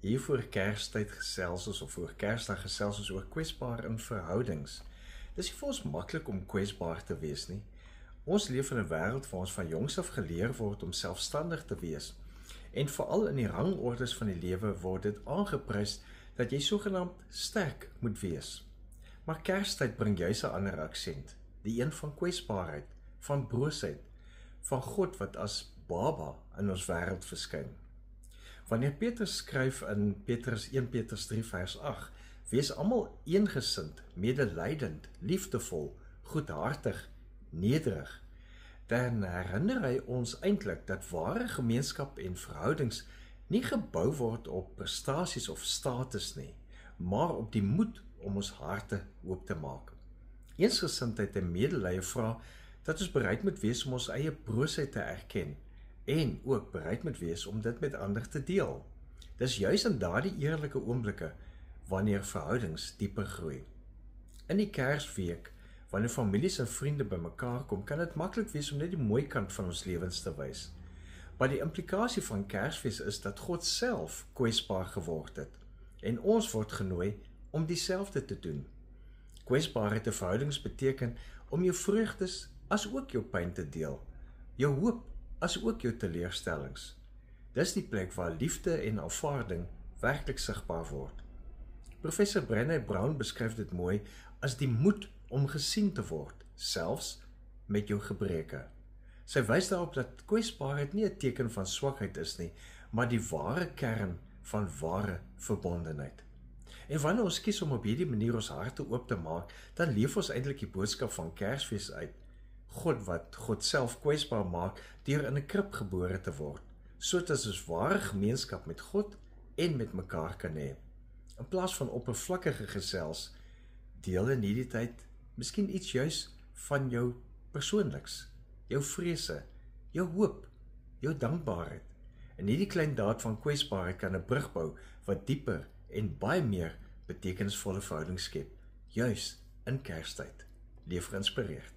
Hier voor Kerstyd gesels ons of voor Kersdag gesels ons oor kwesbaar in verhoudings. Dis nie vir ons maklik om kwesbaar te wees nie. Ons leef in 'n wêreld waar ons van jongs af geleer word om selfstandig te wees. En veral in die rangordes van die lewe word dit aangeprys dat jy sogenaamd sterk moet wees. Maar Kerstyd bring juis 'n ander aksent, die een van kwesbaarheid, van broosheid, van God wat as baba in ons wêreld verskyn. Wanneer Petrus skryf in 1 Petrus 3 vers 8, wees almal eengesind, medelydend, liefdevol, goedhartig, nederig, dan herinner hy ons eintlik dat ware gemeenskap en verhoudings nie gebou word op prestasies of status nie, maar op die moed om ons harte oop te maak. Eensgesindheid en medelee vra dat ons bereid moet wees om ons eie broosheid te erken en ook bereid moet wees om dit met ander te deel. Dis juis in daardie eerlike oomblikke wanneer verhoudings dieper groei. In die Kersweek, wanneer families en vriende bymekaar kom, kan dit maklik wees om net die mooi kant van ons lewens te wys. Maar die implikasie van Kersfees is dat God self kwesbaar geword het en ons word genooi om dieselfde te doen. Kwesbaarheid in verhoudings beteken om jou vreugdes as ook jou pyn te deel, jou hoop as ook jou teleurstellings. Dis die plek waar liefde en aanvaarding werklik sigbaar word. Professor Brené Brown beskryf dit mooi as die moed om gesien te word, selfs met jou gebreke. Sy wys daarop dat kwesbaarheid nie 'n teken van swakheid is nie, maar die ware kern van ware verbondenheid. En wanneer ons kies om op hierdie manier ons harte oop te maak, dan leef ons eintlik die boodskap van Kersfees uit. God wat God self kwesbaar maak deur in 'n krib gebore te word, sodat ons ware gemeenskap met God en met mekaar kan hê. In plaas van oppervlakkige gesels, deel in hierdie tyd miskien iets juis van jou persoonliks, jou vrese, jou hoop, jou dankbaarheid. En hierdie klein daad van kwesbaarheid kan 'n brug bou wat dieper en baie meer betekenisvolle verhoudings skep, juis in Kerstyd. Leef geïnspireerd.